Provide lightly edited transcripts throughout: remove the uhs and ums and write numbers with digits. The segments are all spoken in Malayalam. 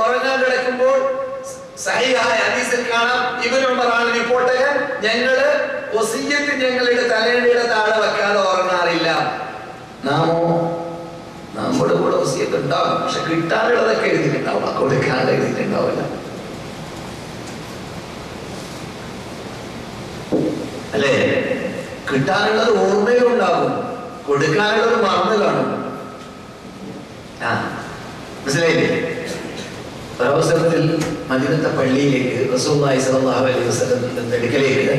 ഉറങ്ങാൻ കിടക്കുമ്പോൾ സഹീഹായ ഹദീസിൽ കാണാം, ഇബ്നു ഉമറാണ് റിപ്പോർട്ടകൻ, ഞങ്ങള് വസിയ്യത്ത് ഞങ്ങളുടെ തലയുടെ താഴെ വെക്കാതെ ഉറങ്ങാറില്ല. നാമോ നമ്മുടെ കൂടെ വസിയ്യത്ത് ഉണ്ടാവും, പക്ഷെ കിട്ടാനുള്ളതൊക്കെ എഴുതിയിട്ടുണ്ടാവും, കൊടുക്കാതെ എഴുതിയിട്ടുണ്ടാവില്ല. അല്ലേ? കിട്ടാനുള്ളത് ഓർമ്മയിലുണ്ടാകും, കൊടുക്കാനുള്ളത് മറന്നു കാണും. മനസ്സിലായില്ലേ? ഒരവസരത്തിൽ മദീനത്തെ പള്ളിയിലേക്ക് റസൂലുള്ളാഹി സ്വല്ലല്ലാഹു അലൈഹി വസല്ലം അടുക്കലേക്ക്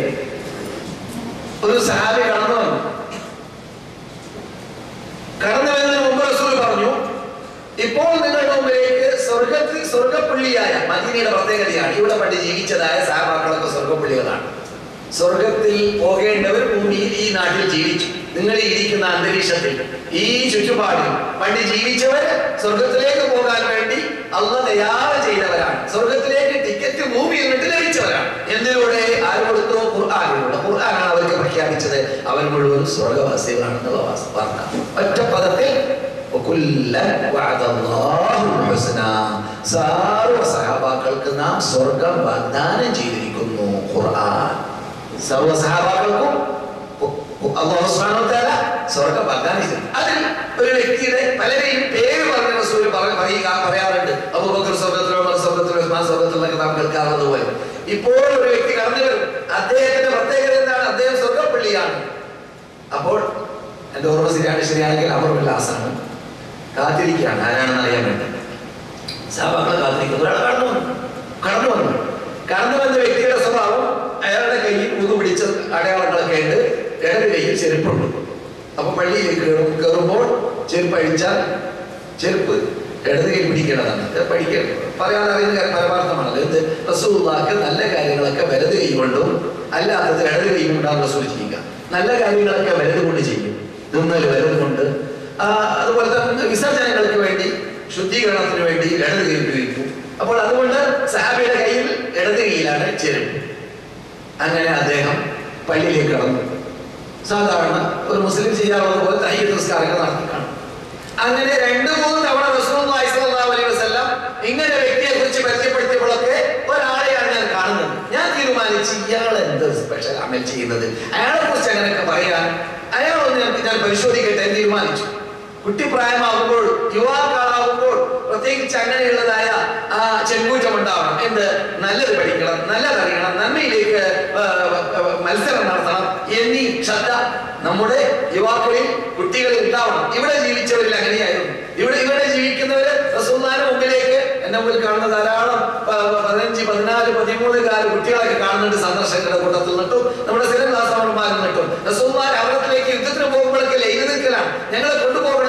ഒരു സഹാബി കടന്നു വന്നു. കടന്നു വരുന്നതിന് മുമ്പ് റസൂൽ പറഞ്ഞു, ഇപ്പോൾ നിങ്ങളുടെ മുമ്പിലേക്ക് സ്വർഗപ്പള്ളിയായ മദീനയുടെ പ്രത്യേകതയാണ്, ഇവിടെ പണ്ട് ജീവിച്ചതായ സഹാബാക്കളൊക്കെ സ്വർഗപ്പള്ളികളാണ്. സ്വർഗത്തിൽ പോകേണ്ടവർ ഭൂമിയിൽ ഈ നാട്ടിൽ ജീവിച്ചു. നിങ്ങൾ ഇരിക്കുന്ന അന്തരീക്ഷത്തിൽ ഈ ചുറ്റുപാടിൽ പണ്ട് ജീവിച്ചവർ സ്വർഗത്തിലേക്ക് പോകാൻ വേണ്ടി അല്ലാഹു തയ്യാർ ചെയ്തവരാണ്. സ്വർഗത്തിലേക്ക് ടിക്കറ്റ് ഭൂമിയിൽ നിന്ന് ലഭിച്ചവരാണ്. എന്തിലൂടെ? ആര് കൊടുത്തോ? ഖുർആനിലൂടെ. ഖുർആനാണ് അവർക്ക് പ്രഖ്യാപിച്ചത് അവർ മുഴുവൻ സ്വർഗവാസികളാണെന്നുള്ള വാർത്ത. ഒറ്റ പദത്തിൽ സർവ്വ സഹാബാക്കൾക്ക് നാം സ്വർഗം വാഗ്ദാനം ചെയ്തിരിക്കുന്നു. ഖുർആൻ സർവ്വ സഹാബാക്കൾക്കും അല്ലാഹു സുബ്ഹാനഹു വ തആല സ്വർഗം വാഗ്ദാനം ചെയ്തു. അതിൽ ഒരു വ്യക്തിയുടെ പലരെയും പേര് പറഞ്ഞ റസൂൽ പറയാറുണ്ട്. അബൂബക്കർ സ്വർഗത്തിൽ, ഉമർ സ്വർഗത്തിൽ, ഉസ്മാൻ സ്വർഗത്തിൽ എന്നൊക്കെ നാം കേൾക്കാറുള്ളത് പോലെ ഇപ്പോൾ ഒരു വ്യക്തി കടന്നു വരും. അദ്ദേഹത്തിന്റെ പ്രത്യേകത എന്താണ്? അദ്ദേഹം സ്വർഗപ്പള്ളിയാണ്. അപ്പോൾ എന്റെ ഓർമ്മ ശരിയാണെങ്കിൽ അമർ ബിൻ ആസാണ് കാത്തിരിക്കുകയാണ്, ആരാണെന്ന് അറിയാൻ വേണ്ടി. സഹാബാക്കളെ കാത്തിരിക്കുന്നു. ഒരാൾ കടന്നു വന്ന വ്യക്തിയുടെ സ്വഭാവം, അയാളുടെ കയ്യിൽ ഊതു പിടിച്ച അടയാളങ്ങളൊക്കെ ഉണ്ട്, ഇടത് കയ്യിൽ ചെരുപ്പുണ്ട്. അപ്പൊ പള്ളിയിലേക്ക് കയറുമ്പോൾ ചെരുപ്പ് അഴിച്ചാൽ ചെരുപ്പ് ഇടത് കയ്യിൽ പിടിക്കേണ്ടതാണ്. പറയാതെ അറിയുന്ന പരമാർത്ഥമാണല്ലോ. എന്ത്? റസൂലുള്ളാഹിക്ക് നല്ല കാര്യങ്ങളൊക്കെ വലത് കൈ കൊണ്ടും അല്ലാത്തത് ഇടത് കൈ കൊണ്ടാണ് റസൂൽ ചെയ്യുക. നല്ല കാര്യങ്ങളൊക്കെ വലത് കൊണ്ട് ചെയ്യും, തിന്നൽ വലത് കൊണ്ട്. അതുപോലെ തന്നെ വിസർജനങ്ങൾക്ക് വേണ്ടി, ശുദ്ധീകരണത്തിന് വേണ്ടി ഇടത് കൈ ഉപയോഗിക്കും. അപ്പോൾ അതുകൊണ്ട് സഹാബിയുടെ കയ്യിൽ ഇടത് കൈയിലാണ് ചെരുപ്പ്. അങ്ങനെ അദ്ദേഹം പള്ളിയിലേക്ക് കടന്നു. സാധാരണ ഒരു മുസ്ലിം ചെയ്യാറുള്ളത് പോലെ തഹീയ്യത്ത് നിസ്കാരങ്ങൾ നടത്തി കാണും. അങ്ങനെ 2-3 തവണ റസൂലുള്ളാഹി സ്വല്ലല്ലാഹു അലൈഹി വസല്ലം ഇങ്ങനെ വ്യക്തിയെ കുറിച്ച് പരിചയപ്പെടുത്തിയപ്പോഴൊക്കെ ഒരാളെയാണ് ഞാൻ കാണുന്നത്. ഞാൻ തീരുമാനിച്ചു, ഇയാൾ എന്ത് സ്പെഷ്യൽ അമൽ ചെയ്യുന്നത്, അയാളെ കുറിച്ച് അങ്ങനെയൊക്കെ പറയാൻ അയാളൊന്ന് ഞാൻ പരിശോധിക്കട്ടെ എന്ന് തീരുമാനിച്ചു. കുട്ടിപ്രായമാകുമ്പോൾ, യുവാക്കളാകുമ്പോൾ പ്രത്യേകിച്ച് അങ്ങനെയുള്ളതായ ആ ചെങ്കൂറ്റം ഉണ്ടാവണം. എന്ത്? നല്ലത് പഠിക്കണം, നല്ലതറിയണം, നന്മയിലേക്ക് മത്സരം നടത്തണം എന്നീ ശ്രദ്ധ നമ്മുടെ യുവാക്കളിൽ, കുട്ടികളിൽ ഉണ്ടാവണം. ഇവിടെ ജീവിച്ചവരിൽ അങ്ങനെയായിരുന്നു. ഇവിടെ ജീവിക്കുന്നവര് റസൂലുള്ളാഹിയുടെ മുമ്പിലേക്ക്, എന്റെ മുമ്പിൽ കാണുന്ന ധാരാളം 15, 14, 13 കുട്ടികളൊക്കെ കാണുന്നുണ്ട്. സന്ദർശകരുടെ കൂട്ടത്തിൽ നിന്നിട്ടും നമ്മുടെ സ്ഥിരം ദാസന്മാരിൽ നിന്നിട്ടും റസൂലുള്ളാഹി അവരത്തിലേക്ക് യുദ്ധത്തിന് പോകുമ്പോഴൊക്കെ ലൈവ് നിൽക്കലാണ്. ഞങ്ങളെ കൊണ്ടുപോകണം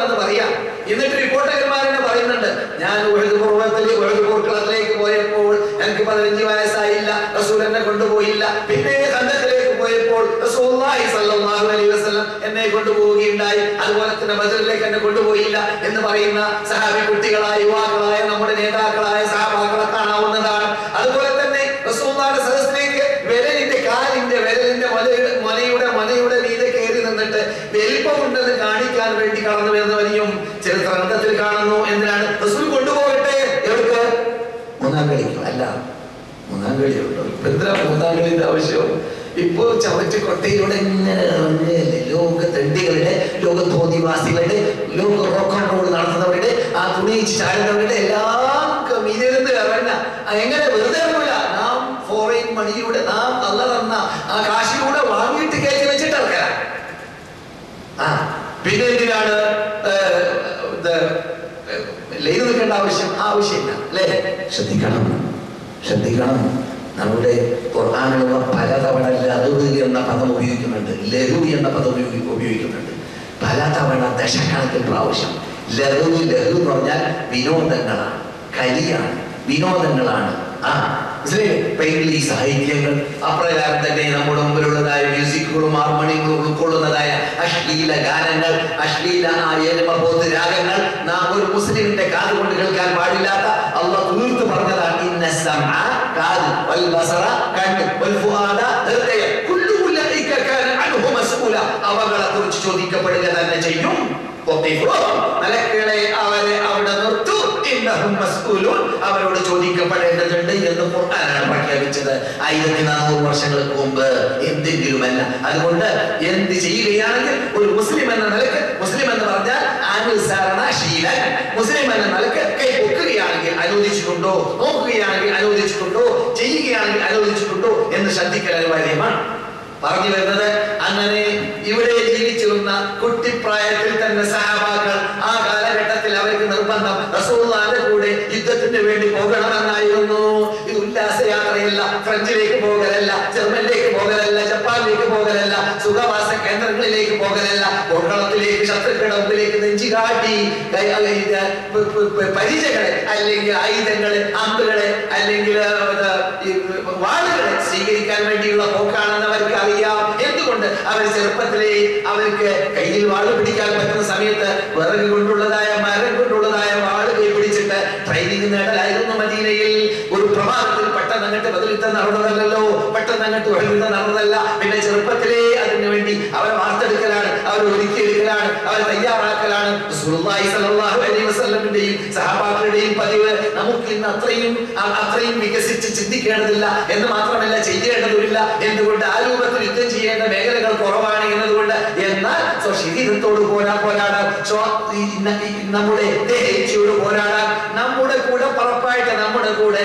എന്ന് പറയാം. എന്നിട്ട് റിപ്പോർട്ടർമാരെന്നെ പറയുന്നുണ്ട്, ഞാൻ ഉഹദ് പോർക്കളത്തിലേക്ക് പോയപ്പോൾ എനിക്ക് 15 വയസ്സായില്ല, റസൂൽ എന്നെ കൊണ്ടുപോയില്ല. പിന്നെ ഖന്തഖിലേക്ക് പോയപ്പോൾ റസൂലുള്ളാഹി സ്വല്ലല്ലാഹു അലൈഹി വസല്ലം എന്നെ കൊണ്ടുപോവുകയുണ്ടായി. അതുപോലെ തന്നെ ബദറിലേക്ക് എന്നെ കൊണ്ടുപോയില്ല എന്ന് പറയുന്ന സഹാബി കുട്ടികളായ, യുവാക്കളായ, നമ്മുടെ നേതാക്കളായ സഹാബാക്കളെ കാണാവുന്നതാണ്. അതുപോലെ തന്നെ റസൂലുള്ളാഹിയുടെ സദസ്സിലേക്ക് വിരലിന്റെ മലയുടെ മീതെ കയറി നിന്നിട്ട് വലിപ്പമുണ്ടെന്ന് കാണിക്കാൻ വേണ്ടി കടന്നു വരുന്നവരെയും ചരിത്ര ഗ്രന്ഥത്തിൽ കാണുന്നു. എന്തിനാണ്? റസൂൽ കൊണ്ടുപോകട്ടെ. എവിടെ? മൂന്നാം കളിക്കും. അല്ല, മൂന്നാം കളിയുണ്ടോ? ഇപ്പൊ എന്തിനാ മൂന്നാം കളിയുടെ ആവശ്യം? ഇപ്പോ ചവറ്റ് കൊട്ടയിലൂടെ ഇങ്ങനെ ലോക തണ്ടികളുടെ, ലോക തോന്നിവാസികളുടെ, ലോക റോക്ക് ആൻഡ് റോൾ നടത്തുന്നവരുടെ, ആ തുണിയിച്ച് ചാടുന്നവരുടെ എല്ലാം മീതിരുന്ന് കയറണ്ട. എങ്ങനെ? വെറുതെ പോല നാം ഫോറിൻ മണിയിലൂടെ, നാം അല്ല തന്ന ആ കാശിലൂടെ വാങ്ങിയിട്ട് കയറ്റി വെച്ചിട്ട് ഇറക്കാം. പിന്നെ എന്തിനാണ് ലൈവ് നിൽക്കേണ്ട ആവശ്യമില്ല അല്ലേ? ശ്രദ്ധിക്കണം. നമ്മുടെ ഖുർആനിലുള്ള പലതവണ ലഹു എന്ന പദം ഉപയോഗിക്കുന്നുണ്ട്, ലഹു എന്ന പദം ഉപയോഗിക്കുന്നുണ്ട് പലതവണ, ദശക്കണക്കിന് പ്രാവശ്യം. ലഹു എന്ന് പറഞ്ഞാൽ വിനോദങ്ങളാണ്, കലിയാണ്, വിനോദങ്ങളാണ്. ഈ സാഹിത്യങ്ങൾ അപ്രകാരം തന്നെ നമ്മുടെ മുമ്പിലുള്ളതായ മ്യൂസിക്കുകളും ഹാർമോണിയങ്ങളും ഉൾക്കൊള്ളുന്നതായ അശ്ലീല ഗാനങ്ങൾ, അശ്ലീല രാഗങ്ങൾ നാം ഒരു മുസ്ലിമിന്റെ കാതുകൊണ്ട് കേൾക്കാൻ പാടില്ലാത്ത അല്ലാഹു തീർത്ത് പറഞ്ഞതാണ്. ഇന്ന സമഅ കാത്, വൽ ബസറ കണ്ണ്, വൽ ഫുആദ ഹൃദയം, കുല്ലു ഉലൈക കാന അൻഹു മസ്ഊല, അവകളെ കുറിച്ച് ചോദിക്കപ്പെടുക തന്നെ ചെയ്യും. മലക്കുകളെ അവരെ അവിടെ നിർത്തു. ഇന്ന അവരോട് ചോദിക്കപ്പെടേണ്ടതുണ്ട് എന്ന് ഖുർആനാണ് പ്രഖ്യാപിച്ചത്. 1400 വർഷങ്ങൾക്ക് മുമ്പ് എന്തെങ്കിലുമല്ല. അതുകൊണ്ട് എന്ത് ചെയ്യുകയാണെങ്കിൽ ഒരു മുസ്ലിം എന്ന നിലക്ക്, മുസ്ലിം എന്ന് പറഞ്ഞാൽ അനുസരണശീലൻ, മുസ്ലിം എന്ന നിലക്ക് കൈ പൊക്കുകയാണെങ്കിൽ അനുവദിച്ചിട്ടുണ്ടോ, നോക്കുകയാണെങ്കിൽ അനുവദിച്ചിട്ടുണ്ടോ, ചെയ്യുകയാണെങ്കിൽ അനുവദിച്ചിട്ടുണ്ടോ എന്ന് ശ്രദ്ധിക്കൽ അനിവാര്യമാണ്. പറഞ്ഞു വരുന്നത്, അങ്ങനെ ഇവിടെ ജീവിച്ചിരുന്ന കുട്ടിപ്രായത്തിൽ തന്നെ സഹാബാക്കൾ ആ കാലഘട്ടത്തിൽ അവർക്ക് നിർബന്ധം റസൂലുള്ളാഹിന്റെ കൂടെ യുദ്ധത്തിന് വേണ്ടി പോകണമെന്നായിരുന്നു. ഇത് ഉല്ലാസയാത്രയല്ല, ഫ്രഞ്ചിലേക്ക് പോകലല്ല, ജർമ്മനിലേക്ക് പോകലല്ല, ജപ്പാനിലേക്ക് പോകലല്ല, സുഖവാസ കേന്ദ്രങ്ങളിലേക്ക് പോകലല്ല, പോർക്കളത്തിലേക്ക്, ശത്രുക്കളുടെ മുമ്പിലേക്ക് നെഞ്ചി കാട്ടി പരിചകളെ അല്ലെങ്കിൽ ആയുധങ്ങളെ, അമ്പുകളെ അല്ലെങ്കിൽ വാളുകളെ സ്വീകരിക്കാൻ വേണ്ടിയുള്ള പോക്കാണെന്ന് അവർക്ക് അറിയാം. എന്തുകൊണ്ട്? അവർ ചെറുപ്പത്തിലെ അവർക്ക് കയ്യിൽ വാള് പിടിക്കാൻ പറ്റുന്ന സമയത്ത് വിറക് കൊണ്ടുള്ളതായ, മരം കൊണ്ടുള്ളതായ വാള് കൈ പിടിച്ചിട്ട് ട്രെയിനിങ് നേടലായിരുന്നു മദീനയിൽ. ഒരു പ്രഭാതത്തിൽ പെട്ടെന്ന് അങ്ങോട്ട് ബദലുദ്ധം നടന്നതല്ലോ, പെട്ടെന്ന് അങ്ങോട്ട് വഴിയുദ്ധം നടന്നതല്ല. പിന്നെ ചെറുപ്പത്തിലേ അതിനു വേണ്ടി അവരെ വാർത്തെടുക്കലാണ്, അവരെ ഒരുക്കിയെടുക്കലാണ്, അവരെ തയ്യാറാക്കലാണ്. റസൂലുള്ളാഹി സ്വല്ലല്ലാഹു അലൈഹി വസല്ലമിന്റെയും സഹാബാക്കളുടെയും പതിവ് നമുക്ക് ഇന്ന് അത്രയും വികസിച്ച് ചിന്തിക്കേണ്ടതില്ല എന്ന് മാത്രമല്ല ചെയ്യേണ്ടതുമില്ല. എന്തുകൊണ്ട്? ആ രൂപത്തിൽ യുദ്ധം ചെയ്യേണ്ട മേഖലകൾ കുറവാണ് എന്നതുകൊണ്ട്. എന്നാൽ ശരീരത്തോട് പോരാടാൻ, നമ്മുടെ ദേഹേച്ഛയോട് പോരാടാൻ, നമ്മുടെ കൂടെ പറപ്പായിട്ട് നമ്മുടെ കൂടെ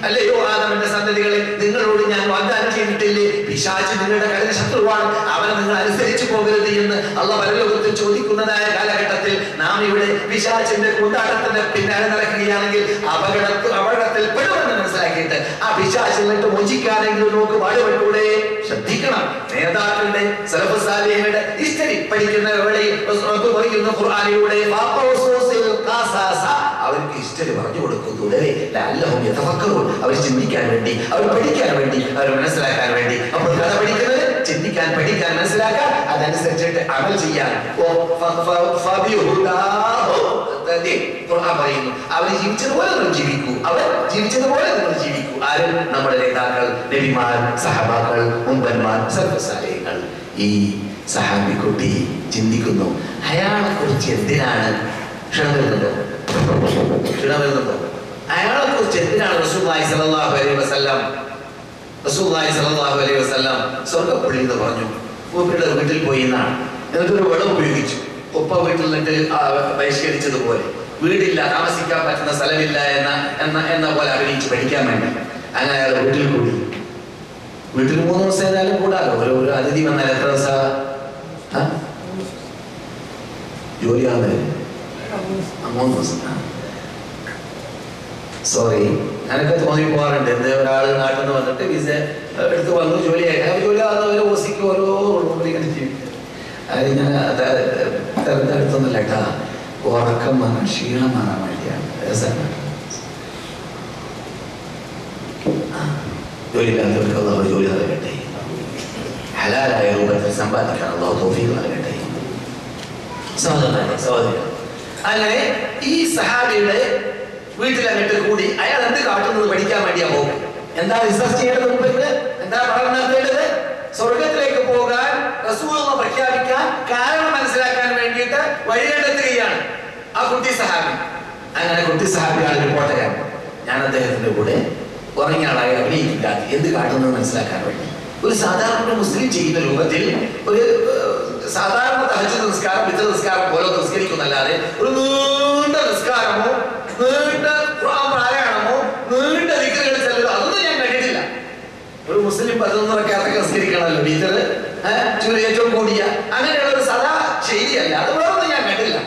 അല്ലയോ ആദമിന്റെ സന്തതികളെ, നിങ്ങളോട് ഞാൻ വാഗ്ദാനം ചെയ്തിട്ടില്ലേ, പിശാച് നിങ്ങളുടെ കഠിന ശത്രുവാണ്, അവനെ നിങ്ങൾ അനുസരിച്ചു പോകരുത് എന്ന് അള്ളാഹു പരലോകത്തിൽ ചോദിക്കുന്നതായ കാലഘട്ടത്തിൽ നാം ഇവിടെ പിശാചിന്റെ കൂട്ടാട്ടത്തിന്റെ പിന്നാലെ നടക്കുകയാണെങ്കിൽ അപകടത്തിൽ പെടുമെന്ന് മനസ്സിലാക്കിയിട്ട് ആ പിശാചിലിട്ട് മോചിക്കാനെങ്കിലും നമുക്ക് പാടുപെട്ടൂടെ? ശ്രദ്ധിക്കണം. നേതാക്കളുടെ സലഫ് സാലിഹ്കളുടെ ഹിസ്റ്ററി പഠിക്കുന്ന വേളയിൽ ഖുർആനിലൂടെ അവർക്ക് ഹിസ്റ്ററി പറഞ്ഞു കൊടുക്കുന്നതൂടെ അവർ ചിന്തിക്കാൻ വേണ്ടി, അവർ പഠിക്കാൻ വേണ്ടി, അവർ മനസ്സിലാക്കാൻ വേണ്ടി. അപ്പോൾ കഥ പഠിക്കുന്നത് ചിന്തിക്കാൻ, പഠിക്കാൻ, മനസ്സിലാക്കാൻ, അതനുസരിച്ചിട്ട് അമൽ ചെയ്യാൻ. പറയുന്നു, അവർ ജീവിച്ചതുപോലെ നിങ്ങൾ ജീവിക്കൂ, അവർ ജീവിച്ചതുപോലെ നിങ്ങൾ ജീവിക്കൂ. ആരും നമ്മുടെ നേതാക്കൾ, നബിമാർ, സഹബാക്കൾ, മുമ്പന്മാർ, സൽഫസാലിഹ്യങ്ങൾ. ഈ സഹാബി കുട്ടി ചിന്തിക്കുന്നു, അയാളെ കുറിച്ച് എന്തിനാണ് ക്ഷണം വരുന്നുണ്ടോ? അയാളെ കുറിച്ച് എന്തിനാണ് റസൂലുള്ളാഹി സ്വല്ലല്ലാഹു അലൈഹി വസല്ലം സ്വർഗ്ഗപ്പള്ളി എന്ന് പറഞ്ഞു. മൂപ്പരുടെ വീട്ടിൽ പോയി എന്നാണ്. എന്നിട്ടൊരു വെള്ളം ഉപയോഗിച്ചു. ഉപ്പ വീട്ടിൽ നിന്നിട്ട് ബഹിഷ്കരിച്ചതുപോലെ, വീടില്ല, താമസിക്കാൻ പറ്റുന്ന സ്ഥലമില്ല എന്ന പോലെ അഭിനയിച്ച് പഠിക്കാൻ വേണ്ടി അങ്ങനെ അയാൾ വീട്ടിൽ കൂടി. വീട്ടിൽ 3 ദിവസം ഏതായാലും കൂടാലോ. ഒരു അതിഥി വന്നാൽ എത്ര ദിവസം ജോലിയാകുന്നത്? 3 ദിവസം. സോറി, ഞാനൊക്കെ തോന്നി പോകാറുണ്ട്. എന്ത് ഒരാൾ നാട്ടിൽ നിന്ന് വന്നിട്ട് വിസ എടുത്ത് വന്നു, ജോലിയായിട്ട് ജോലി ആകുന്നവരെ ഓസിക്ക് ഓരോ ജീവിക്കും. അത് ഞാൻ തെരഞ്ഞെടുത്തൊന്നുമില്ല കേട്ടാ, ഉറക്കം വന്നാൽ ക്ഷീണം മാറാൻ വേണ്ടിയാണ്. ജോലിയില്ലാത്തവർക്ക് അള്ളാഹു ജോലി നൽകട്ടെ, ഹലാലായ രൂപത്തിൽ സമ്പാദിക്കാൻ അള്ളാഹു തൗഫീഖ് നൽകട്ടെ. സഹോദരൻ, അങ്ങനെ ഈ സഹാബിയുടെ വീട്ടിലങ്ങട്ട് കൂടി അയാൾ എന്ത് കാട്ടുന്നത് പഠിക്കാൻ വേണ്ടിയാ പോകും. എന്താ റിസർച്ച് ചെയ്യേണ്ടത്? എന്താ പഠനം നടത്തേണ്ടത്? സ്വർഗത്തിലേക്ക് പോകാൻ റസൂലുള്ളാഹി പ്രഖ്യാപിക്കാൻ കാരണം മനസ്സിലാക്കാൻ വേണ്ടിയിട്ട് വഴി കണ്ടെത്തുകയാണ് ആ കുട്ടി സഹാബി. അങ്ങനെ കുട്ടി സഹാബിയാണ് റിപ്പോർട്ടർ. ഞാൻ അദ്ദേഹത്തിന്റെ കൂടെ ഉറങ്ങിയ ആളായി അഭിനയിക്കില്ല. എന്ത് കാട്ടുന്നത് മനസ്സിലാക്കാൻ വേണ്ടി ഒരു സാധാരണ മുസ്ലിം ചെയ്യുന്ന രൂപത്തിൽ ഒരു സാധാരണ തഹജ്ജുദ് നിസ്കാരം, വിത്ർ നിസ്കാരം പോലെ നിസ്കരിക്കുന്നല്ലാതെ ഒരു നീണ്ട നിസ്കാരമോ, നീണ്ട ഖുർആൻ പാരായണമോ, നീണ്ട ദിക്റുകൾ ചെല്ലലോ അതൊന്നും ഞാൻ കണ്ടിട്ടില്ല. ഒരു മുസ്ലിം 11 റക്അത്ത് നിസ്കരിക്കണമല്ലോ, വിത്ർ ഏറ്റവും കൂടിയ അങ്ങനെയുള്ള ഒരു സദാ ശൈലിയല്ല. അത് വേറൊന്നും ഞാൻ കണ്ടില്ല.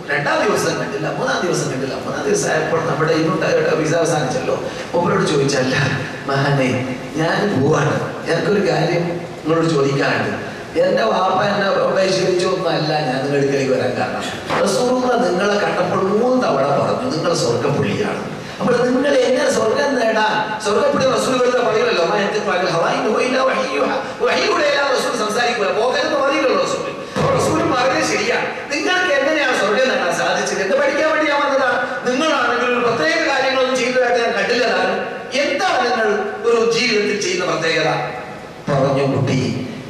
2ാം ദിവസം കണ്ടില്ല, 3ാം ദിവസം കണ്ടില്ല. 3ാം ദിവസം ആയപ്പോൾ നമ്മുടെ വിസ അവസാനിച്ചല്ലോ. ഒപ്പരോട് ചോദിച്ചല്ല, മഹാനെ ഞാൻ പോവാണ്, എനിക്കൊരു കാര്യം നിങ്ങളോട് ചോദിക്കാനുണ്ട്. എന്റെ വാപ്പ എന്നെ ബഹിഷ്കരിച്ചൊന്നുമല്ല ഞാൻ നിങ്ങളുടെ അടുക്കലേക്ക് വരാൻ കാരണം. റസൂലുള്ളാഹി നിങ്ങളെ കണ്ടപ്പോൾ 3 തവണ പറഞ്ഞു നിങ്ങൾ സ്വർഗ്ഗപ്പുള്ളിയാണ്. അപ്പോൾ നിങ്ങൾ എങ്ങനെ സ്വർഗം നേടാൻ? സ്വർഗ്ഗപ്പുള്ളി റസൂലുള്ളാഹി പറയുമല്ലോ, റസൂൽ സംസാരിക്കുക, പോകരുത് പറയുമല്ലോ റസൂൽ. റസൂൽ പറഞ്ഞത് ശരിയാണ്. നിങ്ങൾക്ക് എങ്ങനെയാണ് സ്വർഗം നേടാൻ സാധിച്ചത്? എന്ത് പഠിക്കാൻ വേണ്ടി ഞാൻ വന്നതാണ്. നിങ്ങളാണെങ്കിൽ ഒരു പ്രത്യേക കാര്യങ്ങളൊന്നും ചെയ്യുന്നതായിട്ട് ഞാൻ കണ്ടില്ലതാണ്. എന്താണ് നിങ്ങൾ ഒരു ജീവിതത്തിൽ ചെയ്യുന്ന പ്രത്യേകത? പറഞ്ഞു, കുട്ടി,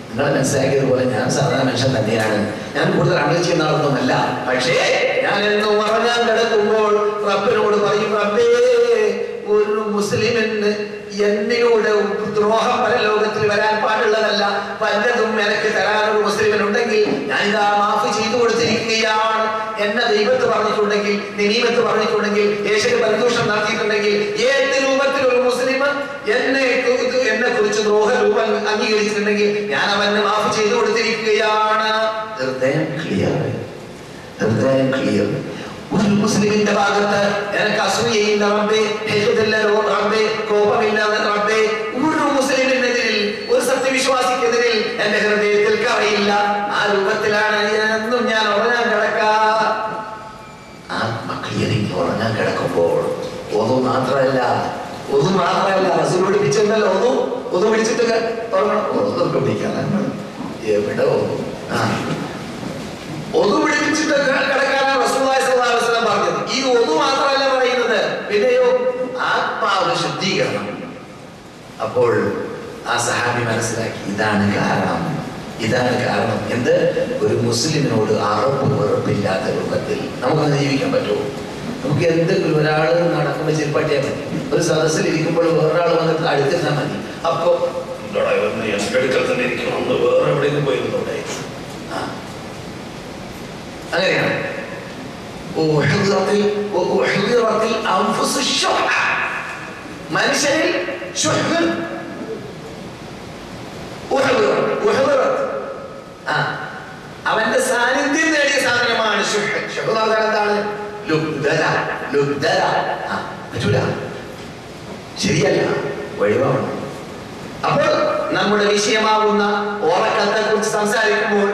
നിങ്ങൾ മനസ്സിലാക്കിയതുപോലെ ഞാൻ സാധാരണ മനുഷ്യൻ തന്നെയാണ്. ഞാൻ കൂടുതൽ അമൽ ചെയ്യുന്ന ആളൊന്നുമല്ല. പക്ഷേ ഞാൻ എന്നും ഉറങ്ങാൻ കിടക്കുമ്പോൾ റബ്ബിനോട് പറയും, റബ്ബേ, ഒരു മുസ്ലിമിന് എന്നിലൂടെ ദ്രോഹം പരലോകത്തിൽ വരാൻ പാടുള്ളതല്ല. വല്ലതും എനിക്ക് തരാനൊരു മുസ്ലിമിനുണ്ടെങ്കിൽ ഞാനിതാ മാഫ് ചെയ്തു കൊടുത്തിരിക്കുകയാണ്. എന്നെ ദൈവത്ത് പറഞ്ഞിട്ടുണ്ടെങ്കിൽ, നിമീമത്ത് പറഞ്ഞിട്ടുണ്ടെങ്കിൽ, യേശുവിന് പരിദൂഷണം നടത്തിയിട്ടുണ്ടെങ്കിൽ, ഏത് രൂപത്തിൽ ഒരു മുസ്ലിം എന്നെ കുറിച്ച് ദ്രോഹരൂപം അംഗീകരിച്ചിട്ടുണ്ടെങ്കിൽ ഞാൻ അവന് മാഫ് ചെയ്തു കൊടുത്തിരിക്കുകയാണ്. ഹൃദയം ക്ലിയർ, ഹൃദയം ക്ലിയർ. ഒരു മുസ്ലിമിന്റെ ഭാഗത്ത് എനിക്ക് അസൂയയില്ല റബ്ബേ, ഹെയ്ദില്ലല്ലോ റബ്ബേ, കോപമില്ലാതെ റബ്ബേ, ഒരു മുസ്ലിമിനെതിരിൽ, ഒരു സത്യവിശ്വാസിക്കെതിരിൽ എന്റെ ഹൃദയത്തിൽ കറയില്ല. ആ രൂപത്തിലാണ് എന്നും ഞാൻ ഉറങ്ങാൻ കിടക്കാ. ആത്മക്ലിയറിങ് ഉറങ്ങാൻ കിടക്കുമ്പോൾ ഒതു മാത്രമല്ല റസൂൽ പഠിപ്പിച്ചല്ലോ, ഒതു പിടിച്ചിട്ട് ഉറങ്ങണം. ഒതൊക്കെ പിടിക്കാൻ എവിടെ ഒതു പിടിപ്പിച്ചിട്ട് കിടക്കാനാണ് റസൂലുള്ളാഹി സ്വല്ലല്ലാഹു അലൈഹി വസല്ലം പറഞ്ഞത്. ഈ ഒതു മാത്രമല്ല പറയുന്നത്, പിന്നെയോ ആത്മാവ് ശുദ്ധീകരണം. അപ്പോൾ ആ സഹാബി മനസ്സിലാക്കി, ഇതാണ് കാരണം എന്ത്? ഒരു മുസ്ലിമിനോട് അറപ്പ് വെറുപ്പില്ലാത്ത രൂപത്തിൽ നമുക്കത് ജീവിക്കാൻ പറ്റുമോ? നമുക്ക് എന്തെങ്കിലും ഒരാൾ നടക്കുമ്പോൾ ചെരുപ്പാട്ടിയാൽ മതി, ഒരു സദസ്സിൽ ഇരിക്കുമ്പോൾ വേറൊരാൾ വന്നിട്ട് അടുത്തിരുന്നാൽ മതി. അപ്പൊ അടുക്കൽ തന്നെ ഇരിക്കണം, വേറെ എവിടെയെങ്കിലും പോയിരുന്നോട്ടെ. അങ്ങനെയാണ് മനുഷ്യരിൽ അവന്റെ സാന്നിധ്യം നേടിയ സാധനമാണ് എന്താണ്? ശരിയല്ല, ഒഴിവാണ്. അപ്പോൾ നമ്മുടെ വിഷയമാകുന്ന ഓറക്കത്തെ കുറിച്ച് സംസാരിക്കുമ്പോൾ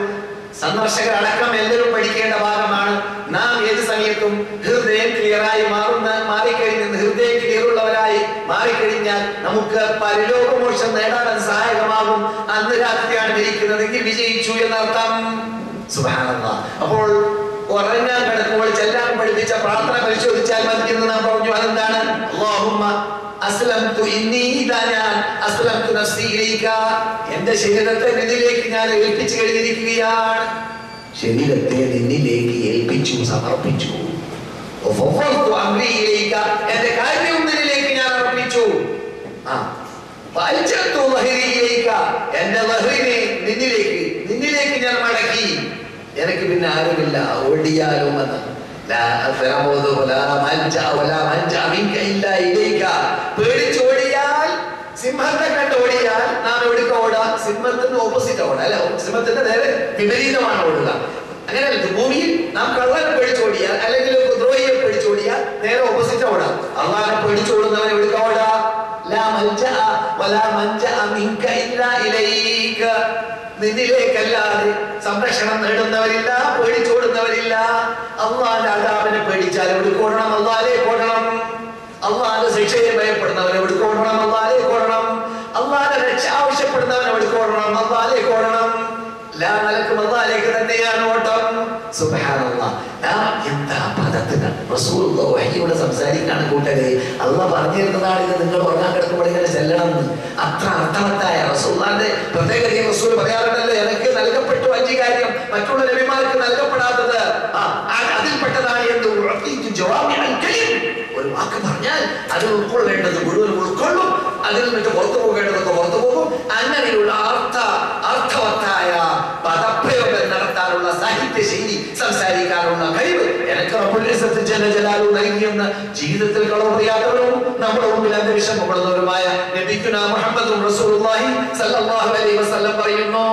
സന്ദർശകരടക്കം എല്ലാവരും പഠിക്കേണ്ട ഭാഗമാണ്. നാം ഏത് സമയത്തും ഹൃദയം ക്ലിയറായി ഹൃദയം ക്ലിയറുള്ളവരായി മാറിക്കഴിഞ്ഞാൽ നമുക്ക് പരലോകമോക്ഷം നേടാൻ സഹായകമാകും. അന്ന് രാത്രിയാണ് മരിക്കുന്നതെങ്കിൽ വിജയിച്ചു എന്നർത്ഥം. സുബ്ഹാനല്ലാഹ്. അപ്പോൾ ഉറങ്ങാൻ കിടക്കുമ്പോൾ ചെല്ലാൻ പഠിപ്പിച്ച പ്രാർത്ഥന പരിശോധിച്ചാൽ മതി എന്ന് നാം പറഞ്ഞു. അതെന്താണ്? അല്ലാഹുമ്മ അസ്ലംതു ഇന്നി അസ്ലംതു നഫ്സി ഇലൈക. എന്റെ ശരീരത്തെ നിന്നിലേക്ക് ഞാൻ ഏൽപ്പിച്ചു കഴിഞ്ഞിരിക്കുകയാണ്. ശരീരത്തെ നിന്നിലേക്ക് ഏൽപ്പിച്ചു, സമർപ്പിച്ചു. എന്റെ കാര്യവും നിന്നിലേക്ക് ഞാൻ അർപ്പിച്ചു. എന്റെ ലഹ്റിനെ നിന്നിലേക്ക് ഞാൻ മടക്കി. എനിക്ക് പിന്നെ ആരുമില്ല, ഓടിയാലും പേടിച്ചോടിയാൽ, സിംഹത്തെ കണ്ടോടിയാൽ നാം എവിടേക്ക് ഓടാ? സിംഹത്തിന്റെ ഓപ്പോസിറ്റ് ഓടാ, അല്ലെ? സിംഹത്തിന്റെ നേരെ വിപരീതമാണ് ഓടുക. അങ്ങനെയല്ല, ഭൂമിയിൽ നാം കള്ളനെ പേടിച്ചോടിയാൽ അല്ലെങ്കിൽ ദ്രോഹിയെ പേടിച്ചോടിയാൽ നേരെ ഓപ്പോസിറ്റ് ഓടാം. അള്ളാഹനെ പേടിച്ചോടുന്നവൻ എവിടേക്ക് ഓടാ? നിന്നിലേക്കല്ലാതെ സംരക്ഷണം നേടുന്നവരില്ല, പേടിച്ചോടുന്നവരില്ല. അള്ളാന്റെ അദാബിനെ പേടിച്ചാൽ എവിടേക്ക് ഓടണം? അള്ളാഹിലേക്ക് ഓടണം. അള്ളാന്റെ ശിക്ഷയെ ഭയപ്പെടുന്നവൻ എവിടേക്ക് ഓടണം? അള്ളാഹിലേക്ക് ഓടണം. അള്ളാന്റെ രക്ഷ ആവശ്യപ്പെടുന്നവൻ എവിടേക്ക് ഓടണം? അള്ളാഹിലേക്ക് ഓടണം. അള്ളാഹിലേക്ക് തന്നെയാണ് ഓട്ടം. സുബ്ഹാനല്ലാഹ്. എന്താ പദത്തിന് റസൂലുള്ളാഹി വഹീയോട് സംസാരിക്കാണ് കൂട്ടരെ. അള്ളാഹ് പറഞ്ഞിരുന്നതാണ് ഇത്, നിങ്ങൾ ഉറങ്ങാൻ കിടക്കുമ്പോൾ ഇങ്ങനെ ചെല്ലണം എന്ന്. അത്ര അർത്ഥവത്തായ റസൂലുള്ളാഹിന്റെ പ്രത്യേകത റസൂൽ പറയാറുണ്ടല്ലോ, എനിക്ക് നൽകപ്പെട്ടു 5 കാര്യം മറ്റുള്ള നബിമാർക്ക് നൽകപ്പെടാത്തത്. അതിൽപ്പെട്ടതാണ് എന്ത്? ഒരു വാക്ക് പറഞ്ഞാൽ അത് ഉൾക്കൊള്ളേണ്ടത് മുഴുവൻ ഉൾക്കൊള്ളും, അതിൽ നിന്നിട്ട് പുറത്തു പോകേണ്ടതൊക്കെ പുറത്തു പോകും. അങ്ങനെയുള്ള അർത്ഥവത്തായ പദപ്രയോഗം നടത്താനുള്ള സാഹിത്യ ശൈലി, സംസാരിക്കാനുള്ള കഴിവ് എനിക്ക് റബ്ബുൽ ഇസ്സത്ത് ജല്ല ജലാലുഹു നൽകിയെന്ന് ജീവിതത്തിൽ കളവ് പറയാത്തവരും നമ്മുടെ മുമ്പിൽ അന്തരീക്ഷപ്പെടുന്നവരുമായ നബിയുനാ മുഹമ്മദുർ റസൂലുള്ളാഹി സ്വല്ലല്ലാഹു അലൈഹി വസല്ലം പറയുന്നു.